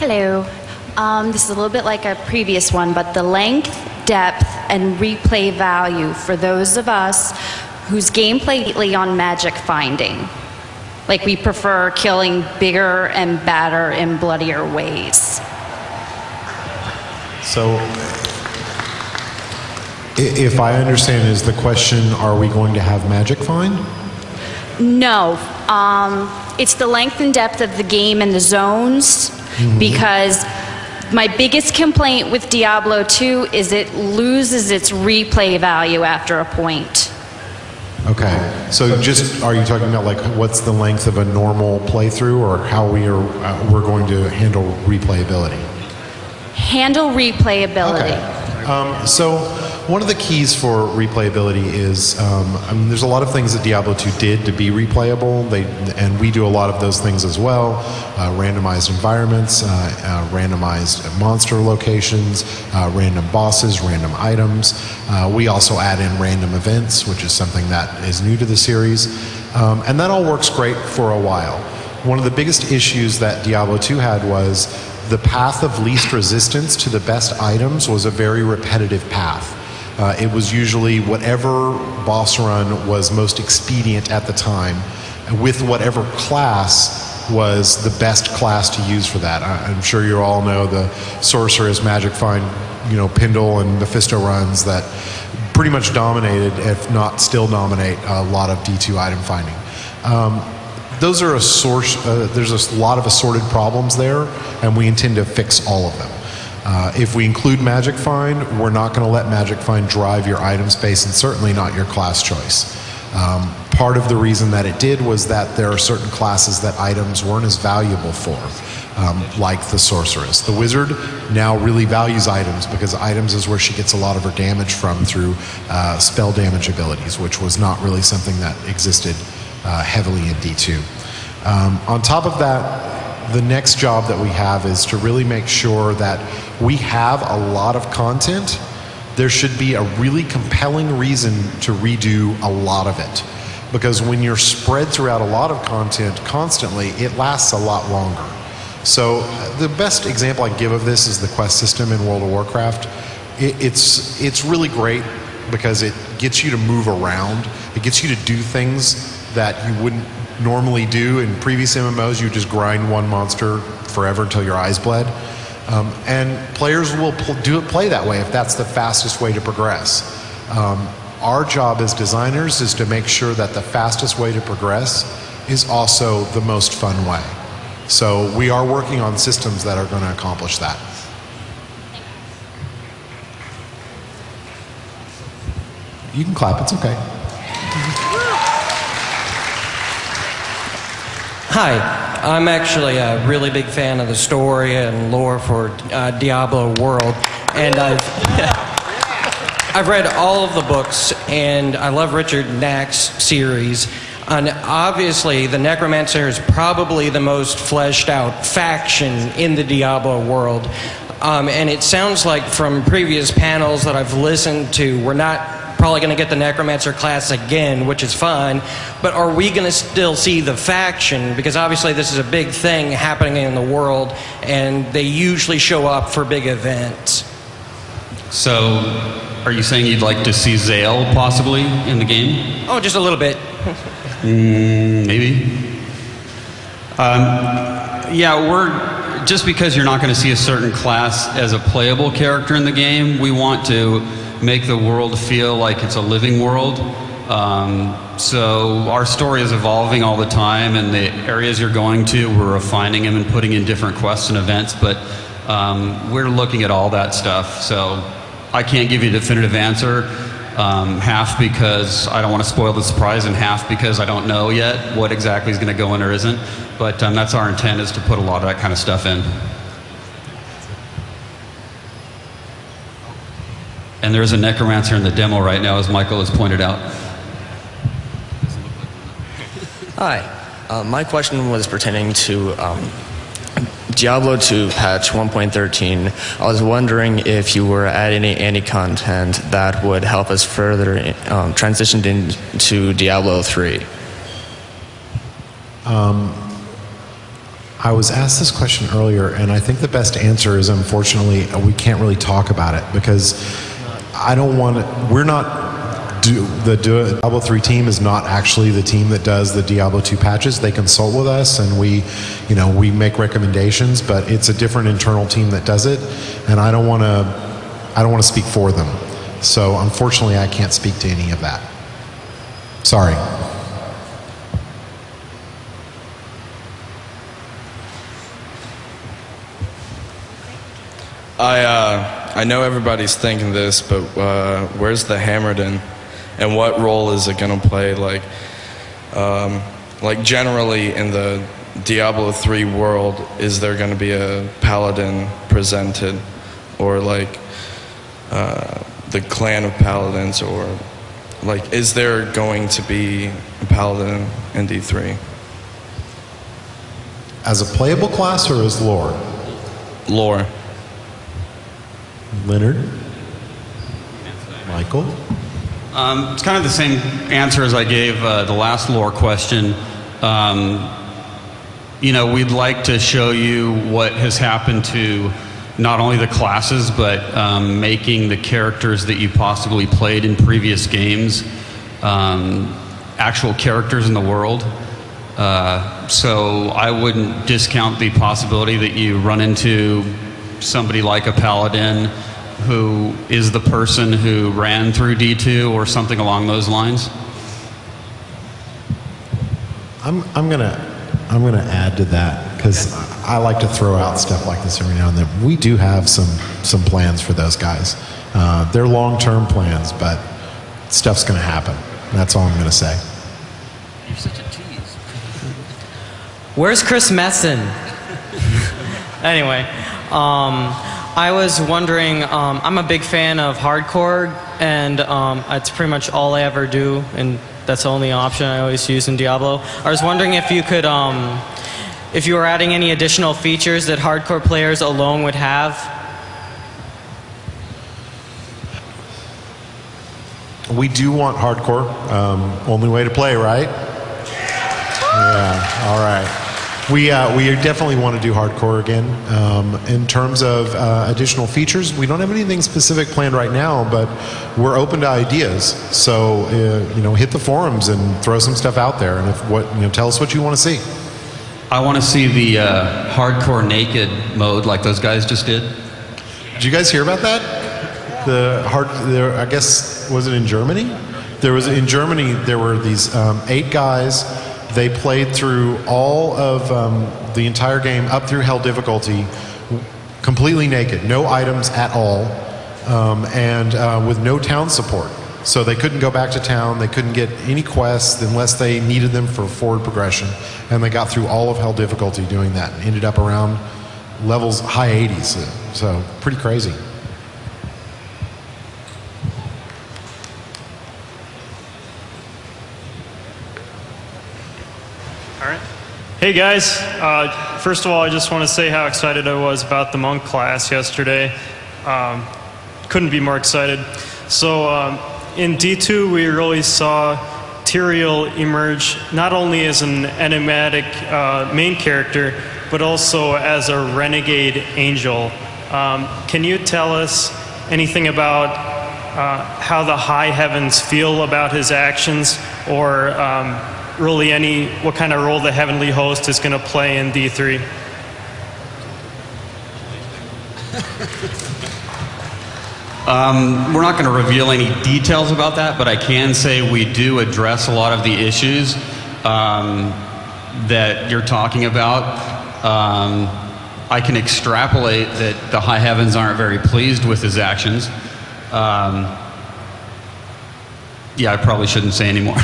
Hello. This is a little bit like a previous one, but the length, depth, and replay value for those of us whose gameplay lately on magic finding. Like we prefer killing bigger and badder and bloodier ways. So, if I understand, is the question, are we going to have magic find? No. It's the length and depth of the game and the zones, because my biggest complaint with Diablo 2 is it loses its replay value after a point. Okay, so just, are you talking about like what's the length of a normal playthrough, or how we're going to handle replayability? Handle replayability. Okay. So one of the keys for replayability is, I mean, there's a lot of things that Diablo 2 did to be replayable, and we do a lot of those things as well. Randomized environments, randomized monster locations, random bosses, random items. We also add in random events, which is something that is new to the series. And that all works great for a while. One of the biggest issues that Diablo 2 had was the path of least resistance to the best items was a very repetitive path. It was usually whatever boss run was most expedient at the time, with whatever class was the best class to use for that. I'm sure you all know the Sorceress, Magic Find, Pindle and Mephisto runs that pretty much dominated, if not still dominate, a lot of D2 item finding. Those are a source, there's a lot of assorted problems there, and we intend to fix all of them. If we include Magic Find, we're not going to let Magic Find drive your item space, and certainly not your class choice. Part of the reason that it did was that there are certain classes that items weren't as valuable for, like the Sorceress. The Wizard now really values items, because items is where she gets a lot of her damage from through spell damage abilities, which was not really something that existed heavily in D2. On top of that, the next job that we have is to really make sure that we have a lot of content. There should be a really compelling reason to redo a lot of it, because when you're spread throughout a lot of content constantly, it lasts a lot longer. So the best example I can give of this is the quest system in World of Warcraft. It's really great because it gets you to move around. It gets you to do things that you wouldn't normally do. In previous MMOs, you just grind one monster forever until your eyes bled. And players will play that way if that's the fastest way to progress. Our job as designers is to make sure that the fastest way to progress is also the most fun way. So we are working on systems that are going to accomplish that. You can clap, it's okay. Hi, I'm actually a really big fan of the story and lore for Diablo World, and I've read all of the books, and I love Richard Knack's series. And obviously, the Necromancer is probably the most fleshed out faction in the Diablo world. And it sounds like from previous panels that I've listened to, we're not probably going to get the Necromancer class again, which is fine, but are we going to still see the faction? Because obviously this is a big thing happening in the world, and they usually show up for big events. So, are you saying you'd like to see Zale possibly in the game? Oh, just a little bit. Maybe. Yeah, just because you're not going to see a certain class as a playable character in the game, we want to make the world feel like it's a living world. So our story is evolving all the time, and the areas you're going to, we're refining them and putting in different quests and events, but we're looking at all that stuff. So I can't give you a definitive answer, half because I don't want to spoil the surprise, and half because I don't know yet what exactly is going to go in or isn't. But that's our intent, is to put a lot of that kind of stuff in. And there's a Necromancer in the demo right now, as Michael has pointed out. Hi. My question was pertaining to Diablo 2 patch 1.13. I was wondering if you were adding any content that would help us further transition into Diablo 3. I was asked this question earlier, and I think the best answer is, unfortunately, we can't really talk about it because I don't want to, we're not, the Diablo 3 team is not actually the team that does the Diablo 2 patches. They consult with us and we make recommendations, but it's a different internal team that does it, and I don't want to speak for them. So unfortunately, I can't speak to any of that. Sorry. I know everybody's thinking this, but where's the Hammerden, and what role is it going to play? Like generally in the Diablo 3 world, is there going to be a Paladin presented, or like the clan of Paladins, or like is there going to be a Paladin in D3? As a playable class or as lore? Lore. Leonard? Michael? It's kind of the same answer as I gave the last lore question. You know, we'd like to show you what has happened to not only the classes, but making the characters that you possibly played in previous games actual characters in the world. So I wouldn't discount the possibility that you run into somebody like a Paladin who is the person who ran through D2 or something along those lines. I'm gonna add to that because I like to throw out stuff like this every now and then. We do have some plans for those guys. They're long-term plans, but stuff's gonna happen. That's all I'm gonna say. You're such a tease. Where's Chris Messon? Anyway, I was wondering, I'm a big fan of hardcore, and it's pretty much all I ever do, and that's the only option I always use in Diablo. I was wondering if you could, if you were adding any additional features that hardcore players alone would have. We do want hardcore. Only way to play, right? Yeah, all right. We definitely want to do hardcore again. In terms of additional features, we don't have anything specific planned right now, but we're open to ideas. So you know, hit the forums and throw some stuff out there, and tell us what you want to see. I want to see the hardcore naked mode like those guys just did. Did you guys hear about that? I guess, was it in Germany? In Germany, there were these 8 guys. They played through all of the entire game up through Hell difficulty, completely naked, no items at all, and with no town support. So they couldn't go back to town, they couldn't get any quests unless they needed them for forward progression, and they got through all of Hell difficulty doing that, and ended up around levels high 80s, so pretty crazy. Hey guys, first of all, I just want to say how excited I was about the monk class yesterday. Couldn't be more excited. So in D2, we really saw Tyreal emerge not only as an enigmatic main character, but also as a renegade angel. Can you tell us anything about how the high heavens feel about his actions, or really what kind of role the heavenly host is going to play in D3? We're not going to reveal any details about that, but I can say we do address a lot of the issues that you're talking about. I can extrapolate that the high heavens aren't very pleased with his actions. Yeah, I probably shouldn't say any more.